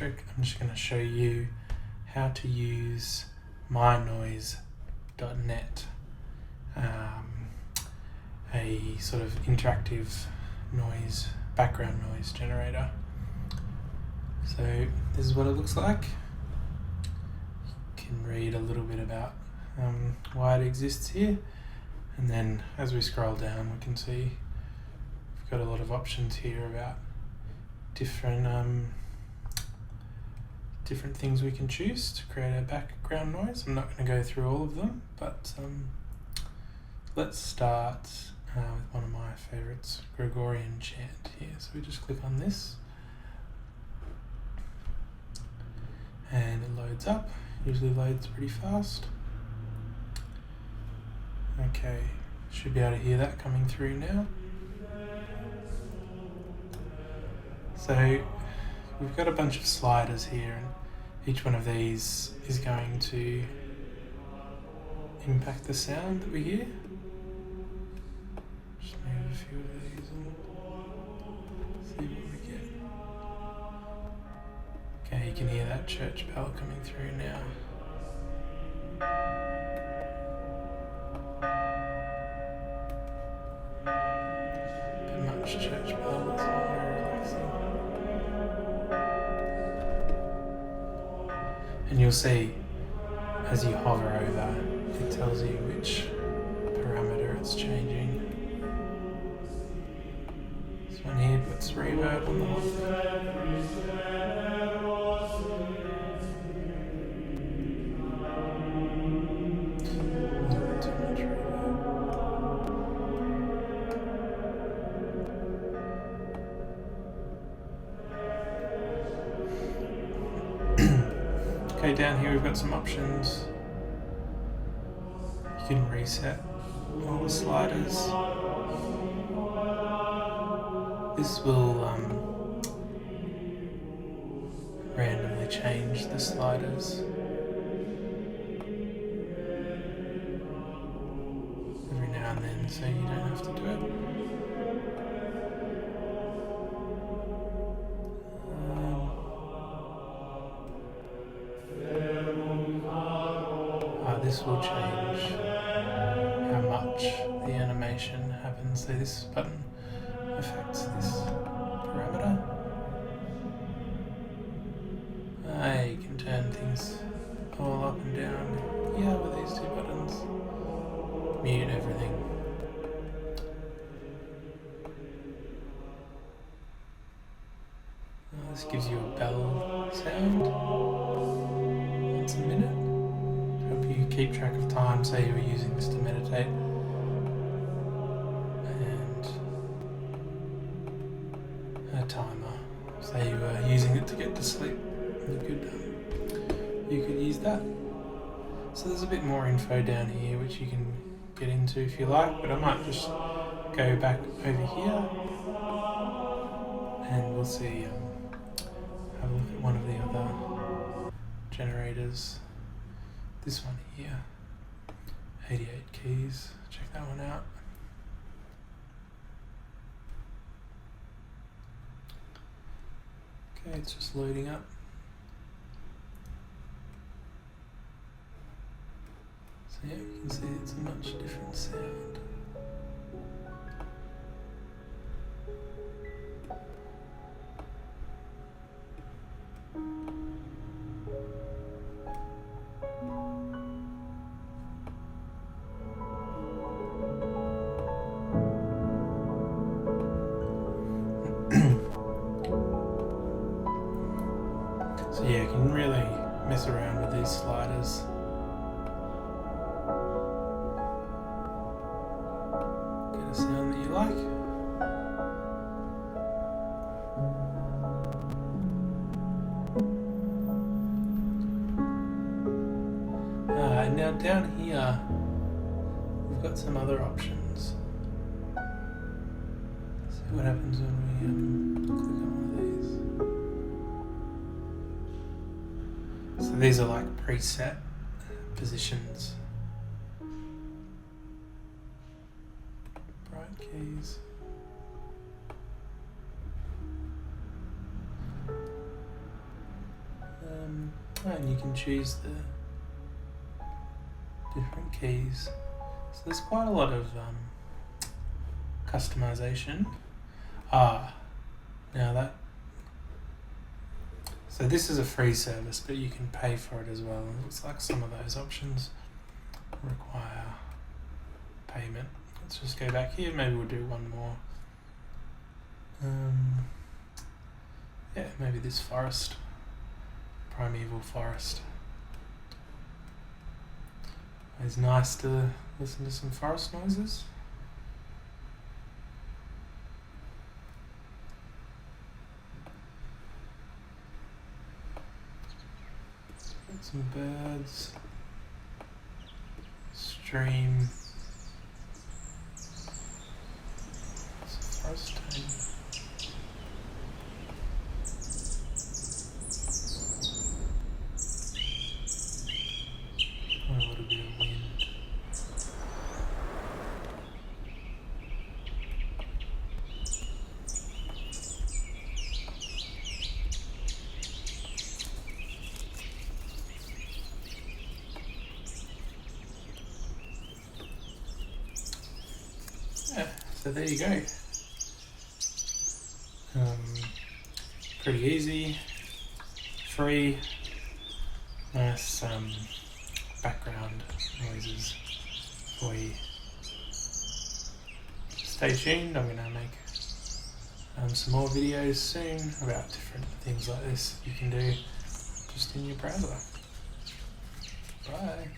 trick. I'm just going to show you how to use mynoise.net, a sort of interactive noise, background noise generator. So this is what it looks like. You can read a little bit about why it exists here, and then as we scroll down we can see we've got a lot of options here about different things we can choose to create a background noise. I'm not going to go through all of them, but let's start with one of my favourites, Gregorian chant here. So we just click on this and it loads up. Usually loads pretty fast. Okay, should be able to hear that coming through now. So we've got a bunch of sliders here, and each one of these is going to impact the sound that we hear. Just move a few of these and see what we get. Okay, you can hear that church bell coming through now. Bit much church bell, it's not very relaxing. And you'll see as you hover over, it tells you which parameter it's changing. This one here puts reverb on the whole thing. A little bit too much reverb. Okay, down here we've got some options. You can reset all the sliders. This will randomly change the sliders every now and then, so you don't have to do it. This will change how much the animation happens. So this button affects this parameter. You can turn things all up and down here with these two buttons. Mute everything. This gives you a bell sound once a minute. Help you keep track of time. Say you were using this to meditate, and a timer. Say you were using it to get to sleep. You could use that. So there's a bit more info down here which you can get into if you like, but I might just go back over here and we'll see. Have a look at one of the other generators. This one here, 88 keys. Check that one out. Okay, it's just loading up. So yeah, you can see it's a much different sound. So yeah, you can really mess around with these sliders. Get a sound that you like. Now down here, we've got some other options. See what happens when we click on one of these. So these are like preset positions. Bright keys. And you can choose the different keys. So there's quite a lot of customization. Now that, so this is a free service, but you can pay for it as well. And it looks like some of those options require payment. Let's just go back here. Maybe we'll do one more. Yeah, maybe this forest, primeval forest. It's nice to listen to some forest noises. Some birds, stream, some forest tone. A little bit of wind. Yeah, so there you go. Pretty easy, free, nice background noises for you. Stay tuned, I'm going to make some more videos soon about different things like this you can do just in your browser. Bye.